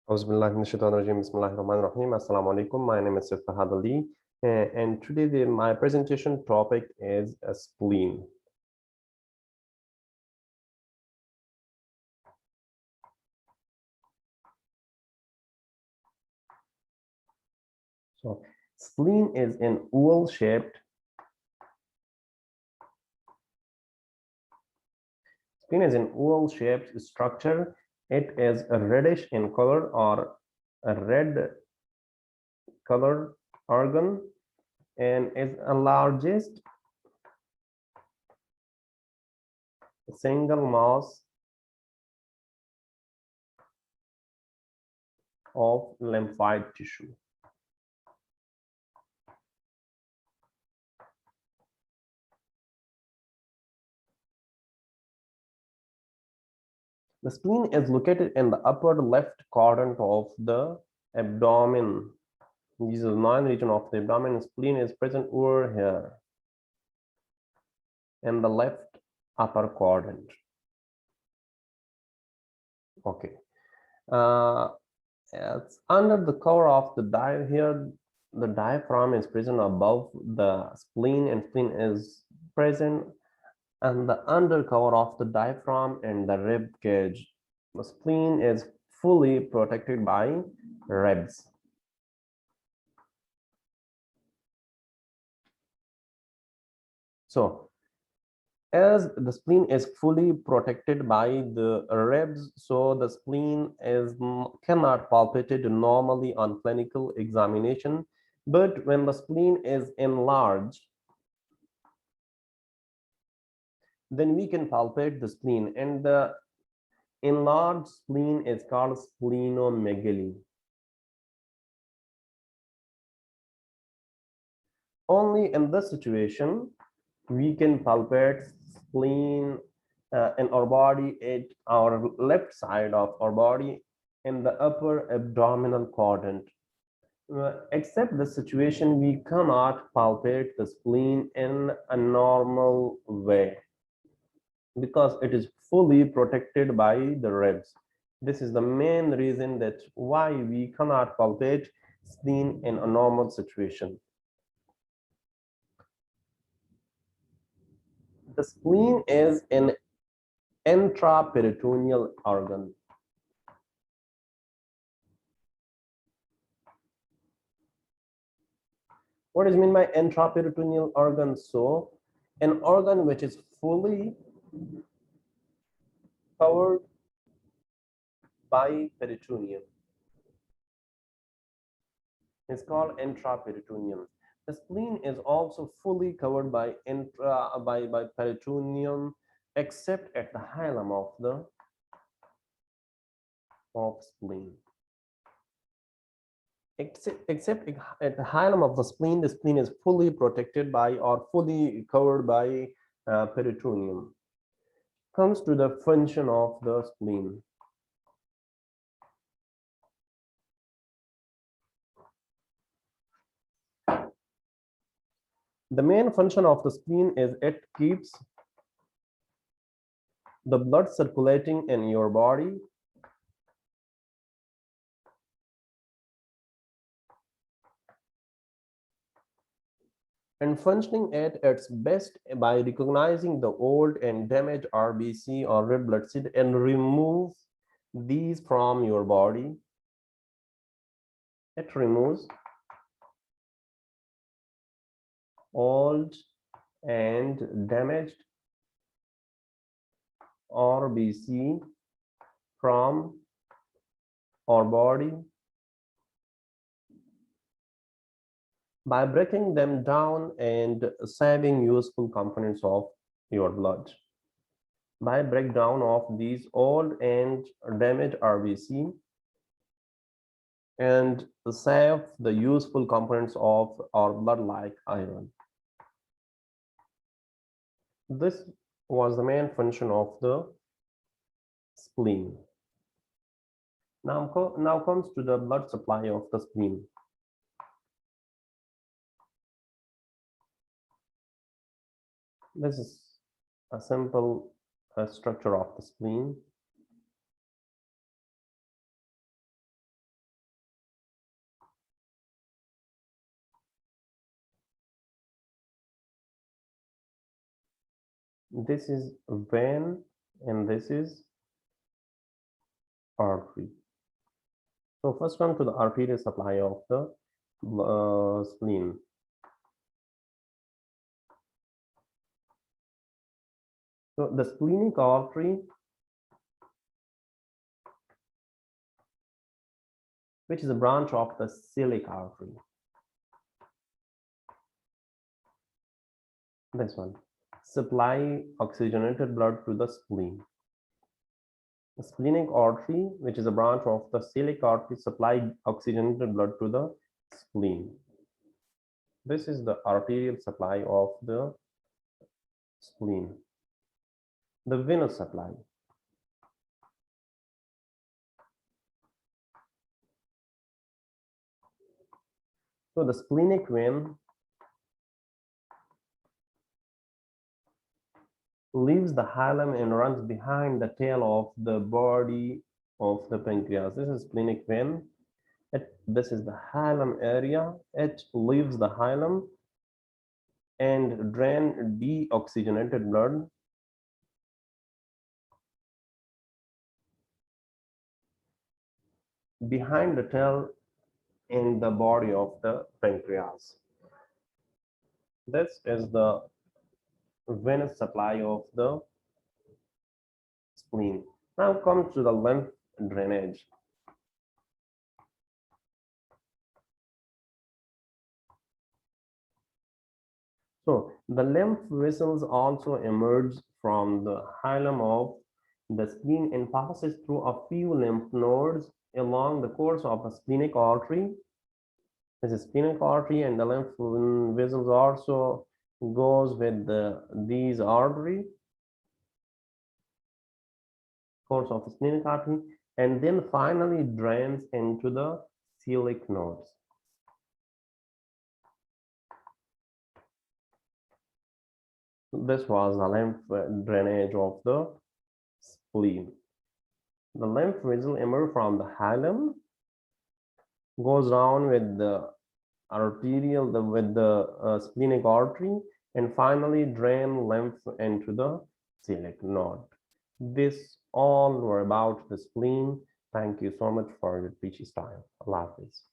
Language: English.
Bismillahirrahmanirrahim. Assalamu alaikum. My name is Farhad Ali, and today my presentation topic is a spleen. So, spleen is an oval-shaped. Spleen is an oval-shaped structure. It is a reddish in color or a red color organ, and is the largest single mass of lymphoid tissue. The spleen is located in the upper left quadrant of the abdomen. This is the main region of the abdomen. Spleen is present over here in the left upper quadrant. Okay. It's under the cover of the here. The diaphragm is present above the spleen, and spleen is present and the undercover of the diaphragm and the rib cage. The spleen is fully protected by ribs. So, as the spleen is fully protected by the ribs, so the spleen cannot palpated normally on clinical examination. But when the spleen is enlarged, then we can palpate the spleen, and the enlarged spleen is called splenomegaly. Only in this situation we can palpate spleen in our body at our left side of our body in the upper abdominal quadrant. Except the situation, we cannot palpate the spleen in a normal way because it is fully protected by the ribs. This is the main reason that why we cannot palpate spleen in a normal situation. The spleen is an intraperitoneal organ. What is meant by intraperitoneal organ? So, an organ which is fully covered by peritoneum is called intraperitoneum. The spleen is also fully covered by peritoneum, except at the hilum of the spleen. Except at the hilum of the spleen is fully protected by or fully covered by peritoneum. Comes to the function of the spleen. The main function of the spleen is it keeps the blood circulating in your body and functioning at its best by recognizing the old and damaged RBC or red blood cell and remove these from your body. It removes old and damaged RBC from our body by breaking them down and saving useful components of your blood. By breakdown of these old and damaged RBC and save the useful components of our blood like iron. This was the main function of the spleen. Now comes to the blood supply of the spleen. This is a simple structure of the spleen. This is vein and this is artery. So first come to the arterial supply of the spleen. So the splenic artery, which is a branch of the celiac artery. This one, supply oxygenated blood to the spleen. The splenic artery, which is a branch of the celiac artery, supply oxygenated blood to the spleen. This is the arterial supply of the spleen. The venous supply. So the splenic vein leaves the hilum and runs behind the tail of the body of the pancreas. This is splenic vein. This is the hilum area. It leaves the hilum and drain deoxygenated blood behind the tail in the body of the pancreas. This is the venous supply of the spleen. Now comes to the lymph drainage. So the lymph vessels also emerge from the hilum of the spleen and passes through a few lymph nodes along the course of a splenic artery. This is splenic artery, and the lymph vessels also goes with these artery course of the splenic artery, and then finally drains into the celiac nodes. This was the lymph drainage of the spleen. The lymph vessel emerge from the hilum, goes down with the arterial with the splenic artery, and finally drain lymph into the celiac node. This all were about the spleen. Thank you so much for your precious time. Allah Hafiz.